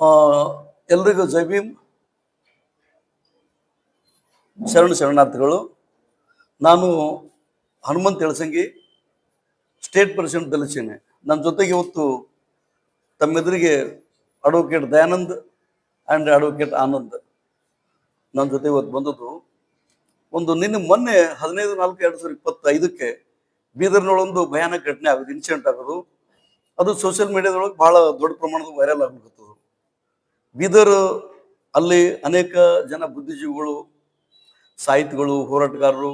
ಆ, ಎಲ್ರಿಗೂ ಜೈ ಭೀಮ್, ಶರಣಾರ್ಥಿಗಳು. ನಾನು ಹನುಮಂತ್ ಎಳಸಂಗಿ, ಸ್ಟೇಟ್ ಪ್ರೆಸಿಡೆಂಟ್ ದಲಿಸೇನೆ. ನನ್ನ ಜೊತೆಗೆ ಇವತ್ತು ತಮ್ಮೆದುರಿಗೆ advocate Dayanand and advocate Anand ನನ್ನ ಜೊತೆ ಇವತ್ತು ಬಂದದ್ದು. ಮೊನ್ನೆ 15/4/2025 ಬೀದರ್ನೊಳೊಂದು ಭಯಾನಕ ಘಟನೆ ಆಗೋದು, ಇನ್ಸಿಡೆಂಟ್ ಆಗೋದು. ಅದು ಸೋಷಿಯಲ್ ಮೀಡಿಯಾದೊಳಗೆ ಬಹಳ ದೊಡ್ಡ ಪ್ರಮಾಣದ ವೈರಲ್ ಆಗ್ಲಿಕ್ಕತ್ತದು. ಬೀದರ್ ಅಲ್ಲಿ ಅನೇಕ ಜನ ಬುದ್ಧಿಜೀವಿಗಳು, ಸಾಹಿತಿಗಳು, ಹೋರಾಟಗಾರರು,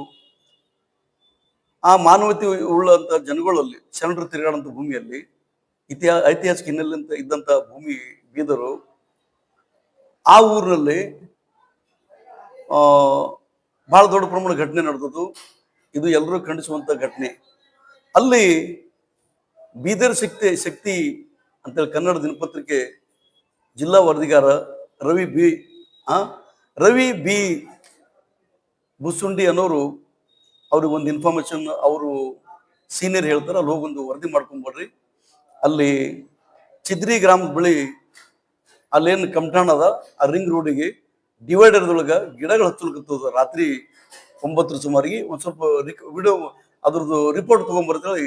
ಆ ಮಾನವತೆ ಉಳ್ಳಂತ ಜನಗಳಲ್ಲಿ ಶರಣರು ತಿರುಗಾಡಂತ ಭೂಮಿಯಲ್ಲಿ ಐತಿಹಾಸಿಕ ಹಿನ್ನೆಲೆ ಇದ್ದಂತ ಭೂಮಿ ಬೀದರು. ಆ ಊರಿನಲ್ಲಿ ಬಹಳ ದೊಡ್ಡ ಪ್ರಮಾಣ ಘಟನೆ ನಡೆದದ್ದು. ಇದು ಎಲ್ಲರೂ ಖಂಡಿಸುವಂತ ಘಟನೆ. ಅಲ್ಲಿ ಬೀದರ್ ಶಕ್ತಿ ಅಂತೇಳಿ ಕನ್ನಡ ದಿನಪತ್ರಿಕೆ ಜಿಲ್ಲಾ ವರದಿಗಾರ ರವಿ ಬಿ ಬುಸುಂಡಿ ಅನ್ನೋರು ಅವ್ರಿಗೆ ಒಂದು ಇನ್ಫಾರ್ಮೇಶನ್ ಅವರು ಸೀನಿಯರ್ ಹೇಳ್ತಾರೆ, ಅಲ್ಲಿ ಹೋಗೊಂದು ವರದಿ ಮಾಡ್ಕೊಂಡ್ಬರ್ರಿ. ಅಲ್ಲಿ ಚಿದ್ರಿ ಗ್ರಾಮದ ಬಳಿ ಅಲ್ಲೇನು ಕಮ್ಟಾಣ ಅದ, ಆ ರಿಂಗ್ ರೋಡಿಗೆ ಡಿವೈಡರ್ದೊಳಗ ಗಿಡಗಳು ಹಚ್ಚಲಿಕ್ಕತ್ತದ. ರಾತ್ರಿ 9 ಸುಮಾರಿಗೆ ಒಂದು ಸ್ವಲ್ಪ ವಿಡಿಯೋ ಅದ್ರದ್ದು ರಿಪೋರ್ಟ್ ತೊಗೊಂಡ್ಬರ್ತೇಳಿ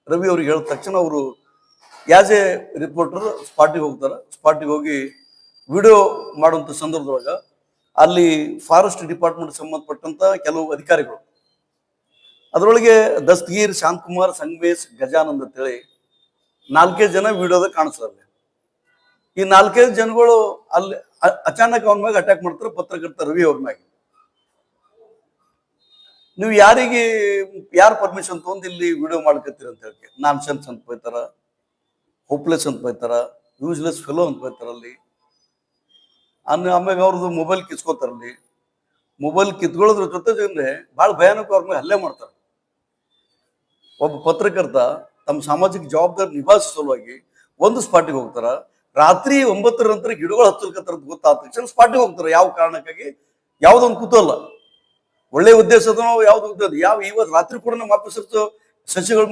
ರವಿ ಅವ್ರಿಗೆ ಹೇಳಿದ ತಕ್ಷಣ ಅವರು ಆಸ್ ಎ ರಿಪೋರ್ಟರ್ ಸ್ಪಾಟಿಗೆ ಹೋಗಿ ವಿಡಿಯೋ ಮಾಡುವಂಥ ಸಂದರ್ಭದೊಳಗ ಅಲ್ಲಿ ಫಾರೆಸ್ಟ್ ಡಿಪಾರ್ಟ್ಮೆಂಟ್ ಸಂಬಂಧಪಟ್ಟಂತ ಕೆಲವು ಅಧಿಕಾರಿಗಳು, ಅದರೊಳಗೆ ದಸ್ತಗೀರ್, ಶಾಂತಕುಮಾರ್, ಸಂಗಮೇಶ್, ಗಜಾನಂದ್ ಅಂತೇಳಿ 4 ಜನ ವಿಡಿಯೋದಾಗ ಕಾಣಿಸ್ತಾರೆ. ಈ 4 ಜನಗಳು ಅಲ್ಲಿ ಅಚಾನಕ್ ಅವನ ಮ್ಯಾಗ ಅಟ್ಯಾಕ್ ಮಾಡ್ತಾರೆ, ಪತ್ರಕರ್ತ ರವಿ ಅವ್ರ ಮ್ಯಾಗ. ನೀವು ಯಾರು ಪರ್ಮಿಷನ್ ತಗೊಂಡು ಇಲ್ಲಿ ವಿಡಿಯೋ ಮಾಡ್ಕತ್ತೀರಿ ಅಂತ ಹೇಳಿ ನಾನ್ ಸೆನ್ಸ್ ಅಂತ ಬೈತಾರ, ಹೋಪ್ಲೆಸ್ ಅಂತ ಬೈತಾರ, ಯೂಸ್ಲೆಸ್ ಫೆಲೋ ಅಂತ ಬೈತಾರ. ಅಲ್ಲಿ ಆಮ್ಯಾಗ ಅವ್ರದ್ದು ಮೊಬೈಲ್ ಕಿಸ್ಕೋತಾರಲ್ಲಿ. ಮೊಬೈಲ್ ಕಿತ್ಕೊಳ್ಳೋದ್ರ ಜೊತೆಗೆ ಬಹಳ ಭಯಾನಕ ಅವ್ರ ಮೇಲೆ ಹಲ್ಲೆ ಮಾಡ್ತಾರೆ. ಒಬ್ಬ ಪತ್ರಕರ್ತ ತಮ್ಮ ಸಾಮಾಜಿಕ ಜವಾಬ್ದಾರಿ ನಿಭಾಯಿಸೋ ಸಲುವಾಗಿ ಒಂದು ಸ್ಪಾಟಿಗೆ ಹೋಗ್ತಾರ. ರಾತ್ರಿ 9 ನಂತರ ಗಿಡಗಳು ಹಚ್ಚಲ್ಕತ್ತಾರ ಗೊತ್ತಾದ ತಕ್ಷಣ ಸ್ಪಾಟಿಗೆ ಹೋಗ್ತಾರೆ. ಯಾವ ಕಾರಣಕ್ಕಾಗಿ? ಯಾವ್ದೊಂದು ಕೂತಲ್ಲ, ಒಳ್ಳೆ ಉದ್ದೇಶದನೋ ಯಾವ್ದು ಇವತ್ತು ರಾತ್ರಿ ಕೂಡ ನಮ್ಮ ಆಫೀಸರ್ಸ್ ಸಸಿಗಳು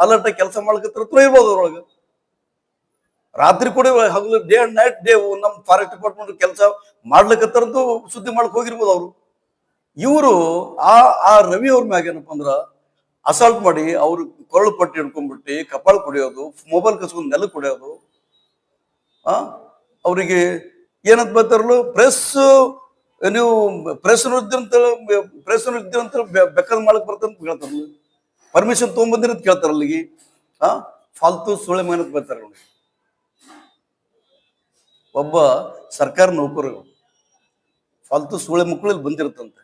ಅಲರ್ಟ್ ಆಗಿ ಕೆಲಸ ಮಾಡ್ಕತ್ತಾರ ಇರ್ಬೋದು. ಅದ್ರೊಳಗೆ ರಾತ್ರಿ ಕೂಡ ಹಗಲು ಡೇ ಅಂಡ್ ನೈಟ್ ನಮ್ಮ ಫಾರೆಸ್ಟ್ ಡಿಪಾರ್ಟ್ಮೆಂಟ್ ಕೆಲಸ ಮಾಡ್ಲಿಕ್ಕತ್ತಾರದ್ದು ಸುದ್ದಿ ಮಾಡಕ್ ಹೋಗಿರ್ಬೋದು ಅವರು. ಇವರು ಆ ರವಿ ಅವ್ರ ಮ್ಯಾಗ ಏನಪ್ಪ ಅಂದ್ರ ಅಸಾಲ್ಟ್ ಮಾಡಿ ಅವ್ರು ಕೊರಳು ಪಟ್ಟಿ ಹಿಡ್ಕೊಂಡ್ಬಿಟ್ಟು ಕಪಾಳ ಕುಡಿಯೋದು, ಮೊಬೈಲ್ ಕಸ್ಕೊಂಡು ನೆಲ ಕುಡಿಯೋದು. ಅವರಿಗೆ ಏನಂತ ಬರ್ತಾರಲ್ಲ, ನೀವು ಪ್ರೆಸ್ ಬೆಕ್ಕದ ಮಾಡಕ್ ಬರ್ತಂತ ಕೇಳ್ತಾರಲ್ಲ, ಪರ್ಮಿಷನ್ ತೊಗೊಂಬಂದಿರೋದ್ ಕೇಳ್ತಾರ. ಅಲ್ಲಿಗೆ ಫಾಲ್ತು ಸುಳೆ ಮೇನತ್ ಬರ್ತಾರ. ಒಬ್ಬ ಸರ್ಕಾರ ನೌಕರರು ಫಾಲ್ತು ಸುಳೆ ಮಕ್ಕಳಲ್ಲಿ ಬಂದಿರುತ್ತಂತೆ.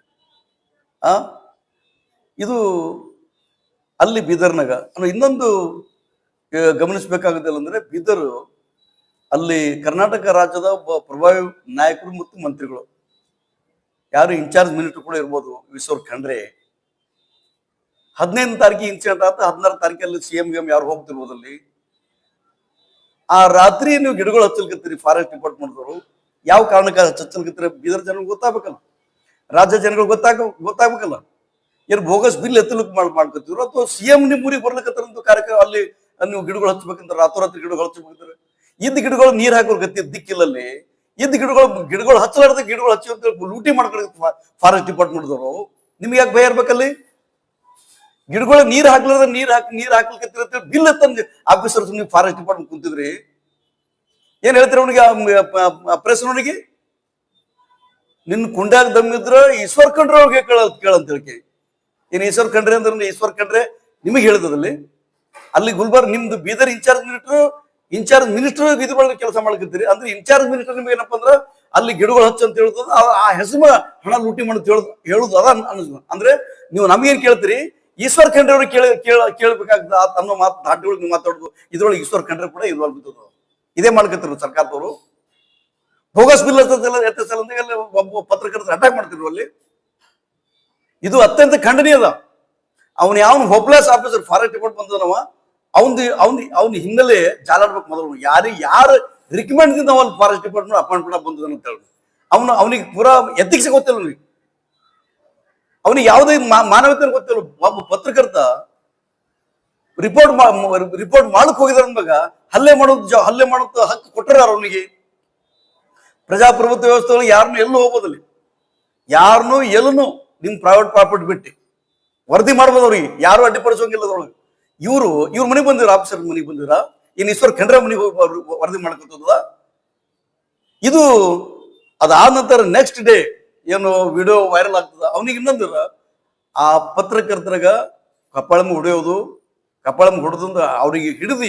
ಇದು ಅಲ್ಲಿ ಬೀದರ್ನಾಗ ಇನ್ನೊಂದು ಗಮನಿಸಬೇಕಾಗುದಿಲ್ಲ ಅಂದ್ರೆ, ಬೀದರ್ ಅಲ್ಲಿ ಕರ್ನಾಟಕ ರಾಜ್ಯದ ಒಬ್ಬ ಪ್ರಭಾವಿ ನಾಯಕರು ಮತ್ತು ಮಂತ್ರಿಗಳು, ಯಾರು ಇನ್ಚಾರ್ಜ್ ಮಿನಿಸ್ಟರ್ ಕೂಡ ಇರ್ಬೋದು, ಈಶ್ವರ್ ಖಂಡ್ರೆ. 15 ತಾರೀಕಿಗೆ ಇನ್ಸಿಡೆಂಟ್ ಆತ, 16 ತಾರೀಕಲ್ಲಿ CM ಯಾರು ಹೋಗ್ತಿರ್ಬೋದು. ಅಲ್ಲಿ ಆ ರಾತ್ರಿ ನೀವು ಗಿಡಗಳು ಹಚ್ಚಲ್ಕತ್ತೀರಿ. ಫಾರೆಸ್ಟ್ ಡಿಪಾರ್ಟ್ಮೆಂಟ್ದವರು ಯಾವ ಕಾರಣಕ್ಕೆ ಹಚ್ಚಲ್ಕತ್ತೀರಿ ಬೀದರ್ ಜನಗಳು ಗೊತ್ತಾಗ್ಬೇಕಲ್ಲ, ರಾಜ್ಯ ಜನಗಳು ಗೊತ್ತಾಗ್ಬೇಕಲ್ಲ. ಏನು ಬೋಗಸ್ ಬಿಲ್ ಎತ್ತಲಿಕ್ಕೆ ಮಾಡ್ಕೊತಿದ್ರು ಅಥವಾ CM ನಿಮ್ಮ ಊರಿಗೆ ಬರ್ಲಿಕ್ಕತ್ತಾರಂತ ಕಾರ್ಯಕ್ರಮ ಅಲ್ಲಿ ನೀವು ಗಿಡಗಳು ಹಚ್ಚಬೇಕಂತ ರಾತ್ರೋರಾತ್ರಿ ಗಿಡಗಳು ಹಚ್ಚಬೇಕಂತಾರೆ. ಇದ್ದ ಗಿಡಗಳು ನೀರ್ ಹಾಕೋರ್ ಗತಿ ದಿಕ್ಕಿಲ್ಲಲ್ಲಿ. ಇದ್ದ ಗಿಡಗಳು ಹಚ್ಚಲಾರ್ದ ಗಿಡಗಳು ಹಚ್ಚಿ ಅಂತ ಲೂಟಿ ಮಾಡ್ಕೊಳ್ಳಿ ಫಾರೆಸ್ಟ್ ಡಿಪಾರ್ಟ್ಮೆಂಟ್ದವರು. ನಿಮ್ಗೆ ಯಾಕೆ ಭಯ ಇರ್ಬೇಕಲ್ಲಿ? ಗಿಡಗಳು ನೀರ್ ಹಾಕ್ಲಾರ್ದ ನೀರ್ ಹಾಕ್ಲಿಕ್ಕೆ ಬಿಲ್ ಎತ್ತಂದ್ ಆಫೀಸರ್ಸ್ ನೀವು ಫಾರೆಸ್ಟ್ ಡಿಪಾರ್ಟ್ಮೆಂಟ್ ಕುಂತಿದ್ರಿ. ಏನ್ ಹೇಳ್ತೀರಿ ಅವನಿಗೆ, ಪ್ರೆಸ್ ನೋಡಿಗೆ ನಿನ್ ಕುಂಡ್ಯಾಗ ದಮ್ಮಿದ್ರ ಈಶ್ವರ್ ಖಂಡ್ರೆ ಅವ್ರಿಗೆ ಕೇಳಂತ ಹೇಳಿ. ಏನ್ ಈಶ್ವರ್ ಖಂಡ್ರೆ ಅಂದ್ರೆ ಈಶ್ವರ್ ಖಂಡ್ರೆ ನಿಮಗೆ ಹೇಳಿದಲ್ಲಿ ಅಲ್ಲಿ ಗುಲ್ಬರ್ಗ್ ನಿಮ್ದು ಬೀದರ್ ಇನ್ಚಾರ್ಜ್ ಮಿನಿಸ್ಟರ್ ಇದು ಮಾಡಿ ಕೆಲಸ ಮಾಡ್ಕತ್ತೀರಿ ಅಂದ್ರೆ ಇನ್ಚಾರ್ಜ್ ಮಿನಿಸ್ಟರ್ ನಿಮ್ಗೆ ಏನಪ್ಪಾ ಅಂದ್ರ ಅಲ್ಲಿ ಗಿಡಗಳು ಹಚ್ಚ ಅಂತ ಹೇಳುದು, ಆ ಹೆಸರು ಹಣ ಲೂಟಿ ಮಾಡಿ ಹೇಳುದು ಅದ ಅಂದ್ರೆ ನೀವು ನಮಗೇನ್ ಕೇಳ್ತೀರಿ? ಈಶ್ವರ್ ಖಂಡ್ರೆ ಅವ್ರಿಗೆ ಕೇಳ್ಬೇಕಾಗ್ತದ ಅನ್ನೋ ದಾಟಿಗಳಿಗೆ ನೀವು ಮಾತಾಡುದು. ಇದ್ರೊಳಗೆ ಈಶ್ವರ್ ಖಂಡ್ರೆ ಕೂಡ ಇದ್ರೊಳಗೆ ಬಿದ್ದದು. ಇದೇ ಮಾಡ್ಕತ್ತಿರು ಸರ್ಕಾರದವರು. ಬೋಗಸ್ ಬಿಲ್ ಒಬ್ಬ ಪತ್ರಕರ್ತರು ಅಟ್ಯಾಕ್ ಮಾಡ್ತಿದ್ರು ಅಲ್ಲಿ. ಇದು ಅತ್ಯಂತ ಖಂಡನೀಯದ. ಅವನು ಯಾವನು ಹೋಪ್ಲೆಸ್ ಆಫೀಸರ್ ಫಾರೆಸ್ಟ್ ಡಿಪಾರ್ಟ್ಮೆಂಟ್ ಬಂದವ, ಅವ್ನ ಹಿನ್ನೆಲೆ ಜಾಲಾಡ್ಬೇಕು ಮೊದಲು. ಯಾರು ರಿಕಮೆಂಡ್ ದಿಂದ ಅವನು ಫಾರೆಸ್ಟ್ ಡಿಪಾರ್ಟ್ಮೆಂಟ್ ಅಪಾಯಿಂಟ್ಮೆಂಟ್ ಬಂದದನ್ನು ಅಂತ ಹೇಳಿ ಅವನಿಗೆ ಪೂರಾ ಎಥಿಕ್ಸ್ ಗೊತ್ತಿಲ್ಲ. ಅವನಿಗೆ ಯಾವುದೇ ಮಾನವೀಯತೆ ಗೊತ್ತಿಲ್ಲ. ಒಬ್ಬ ಪತ್ರಕರ್ತ ರಿಪೋರ್ಟ್ ಮಾಡಕ್ ಹೋಗಿದಾರ ಅಂದಾಗ ಹಲ್ಲೆ ಮಾಡೋದು ಹಕ್ಕು ಕೊಟ್ಟರ ಅವನಿಗೆ. ಪ್ರಜಾಪ್ರಭುತ್ವ ವ್ಯವಸ್ಥೆ ಒಳಗೆ ಯಾರನ್ನು ಎಲ್ಲೂ ಹೋಗೋದಿಲ್ಲ, ಯಾರನ್ನೂ ಎಲ್ಲೂ ನಿಮ್ ಪ್ರೈವೇಟ್ ಪ್ರಾಪರ್ಟಿ ಬಿಟ್ಟು ವರದಿ ಮಾಡ್ಬೋದು ಅವ್ರಿಗೆ, ಯಾರು ಅಡ್ಡಿಪಡಿಸೋಂಗಿಲ್ಲ ಅದ್ರೊಳಗೆ. ಇವ್ರ ಮನೆಗೆ ಬಂದಿರ, ಆಫೀಸರ್ ಮನೆಗೆ ಬಂದಿರ, ಇನ್ ಈಶ್ವರ್ ಖಂಡ್ರೆ ಮನೆಗೆ ಹೋಗಿ ವರದಿ ಮಾಡ್ಕೊತದ. ಇದು ಅದಾದ ನಂತರ ನೆಕ್ಸ್ಟ್ ಡೇ ಏನು ವಿಡಿಯೋ ವೈರಲ್ ಆಗ್ತದ, ಅವನಿಗೆ ಇನ್ನೊಂದಿರ ಆ ಪತ್ರಕರ್ತರಾಗ ಕಪಾಳಂ ಹೊಡೆಯೋದು, ಕಪಾಳಂ ಹೊಡೆದಿಂದ ಅವ್ರಿಗೆ ಹಿಡಿದು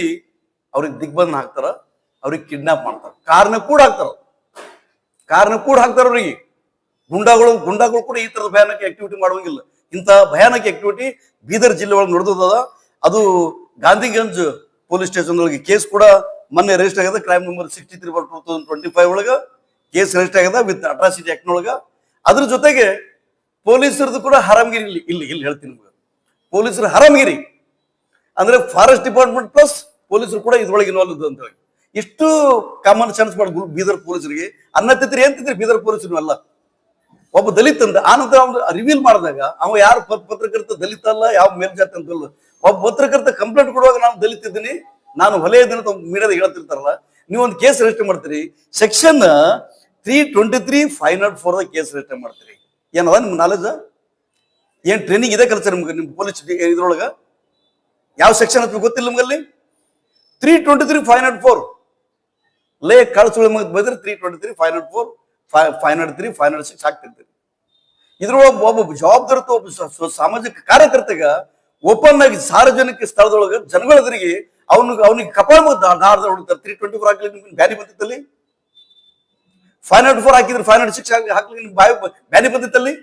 ಅವ್ರಿಗೆ ದಿಗ್ಬಂಧನ ಹಾಕ್ತಾರ, ಅವ್ರಿಗೆ ಕಿಡ್ನಾಪ್ ಮಾಡ್ತಾರ, ಕಾರಣ ಕೂಡ ಹಾಕ್ತಾರ ಅವ್ರಿಗೆ. ಗುಂಡಾಗಳು ಕೂಡ ಈ ತರದ ಭಯಾನಕ ಆಕ್ಟಿವಿಟಿ ಮಾಡುವಂಗಿಲ್ಲ. ಇಂಥ ಭಯಾನಕ ಆಕ್ಟಿವಿಟಿ ಬೀದರ್ ಜಿಲ್ಲೆ ಒಳಗೆ ನಡೆದದ. ಅದು ಗಾಂಧಿಗಂಜ್ ಪೊಲೀಸ್ ಸ್ಟೇಷನ್ ಒಳಗೆ ಕೇಸ್ ಕೂಡ ಮೊನ್ನೆ ರಿಜಿಸ್ಟರ್ ಆಗ್ಯದ. ಕ್ರೈಮ್ ನಂಬರ್ 63/2025 ಒಳಗ ಕೇಸ್ ರಿಜಿಸ್ಟರ್ ಆಗ್ಯದ ವಿತ್ ಅಟ್ರಾಸಿಟಿ ಆಕ್ಟ್ ಒಳಗ. ಅದ್ರ ಜೊತೆಗೆ ಪೊಲೀಸರದು ಕೂಡ ಹರಾಮಗಿರಿ ಇಲ್ಲಿ ಹೇಳ್ತೀನಿ ನಿಮ್ಗೆ. ಪೊಲೀಸರ ಹರಾಮಗಿರಿ ಅಂದ್ರೆ ಫಾರೆಸ್ಟ್ ಡಿಪಾರ್ಟ್ಮೆಂಟ್ ಪ್ಲಸ್ ಪೊಲೀಸರು ಕೂಡ ಇದ್ರೊಳಗೆ ಇನ್ವಾಲ್ವ್ ಇದ್ದು ಅಂತ ಹೇಳಿ ಇಷ್ಟು ಕಾಮನ್ ಸೆನ್ಸ್ ಮಾಡಿ ಬೀದರ್ ಪೊಲೀಸರಿಗೆ ಅನ್ನತ್ತಿದ್ರಿ ಏನ್ತಿದ್ರಿ ಬೀದರ್ ಪೊಲೀಸರು ಅಲ್ಲ. ಒಬ್ಬ ದಲಿತ ಅಂತ ಆನಂತರ ಅವ್ನು ರಿವೀಲ್ ಮಾಡಿದಾಗ ಅವ ಯಾರು ಪತ್ರಕರ್ತ ದಲಿತ ಅಲ್ಲ, ಯಾವ ಮೇಲ್ಜಾತಿ ಅಂತಲ್ಲ. ಒಬ್ಬ ಪತ್ರಕರ್ತ ಕಂಪ್ಲೇಂಟ್ ಕೊಡುವಾಗ ನಾನು ದಲಿತ ಇದ್ದೀನಿ, ನಾನು ಹೊಲೆ ಇದ್ದೀನಿ ಅಂತ ಮೀಡಿಯಾದಾಗ ಹೇಳ್ತಿರ್ತಾರಲ್ಲ, ನೀವು ಒಂದು ಕೇಸ್ ರಿಜಿಸ್ಟರ್ ಮಾಡ್ತೀರಿ, ಸೆಕ್ಷನ್ 323/504 ಕೇಸ್ ರಿಜಿಸ್ಟರ್ ಮಾಡ್ತೀರಿ. ಏನದ ನಿಮ್ ನಾಲೆಜ್? ಏನ್ ಟ್ರೈನಿಂಗ್ ಇದೆ ಕಲ್ಚರ್ ನಿಮ್ಗೆ ನಿಮ್ ಪೊಲೀಸ್ ಇದ್ರೊಳಗ? ಯಾವ ಸೆಕ್ಷನ್ ಅಂತ ಗೊತ್ತಿಲ್ಲ ನಿಮ್ಗಲ್ಲಿ? 323/504 ಲೇ ಕಳ್ಸುಳಿ ಬೈದ್ರೆ 323/504 503 506 ಹಾಕ್ತಿರ್ತೀರಿ. ಇದ್ರೊಳಗೆ ಒಬ್ಬ ಜವಾಬ್ದಾರಿತ ಒಬ್ಬ ಸಾಮಾಜಿಕ ಕಾರ್ಯಕರ್ತಗ ಓಪನ್ ಆಗಿ ಸಾರ್ವಜನಿಕ ಸ್ಥಳದೊಳಗೆ ಜನಗಳೆದುರಿಗೆ ಅವನಿಗೆ ಕಪಾಳ ದಾರದ ಹೊಡಿತಾರೆ. 324 ಹಾಕ್ಲಿ ನಿಮ್ಗೆ ಬ್ಯಾನಿ ಬಂದಿತ್ತಲ್ಲಿ, 504 ಹಾಕಿದ್ರೆ 506 ಹಾಕ್ಲಿ ನಿಮ್ಗೆ ಬ್ಯಾನಿ ಬಂದಿತ್ತಲ್ಲಿ.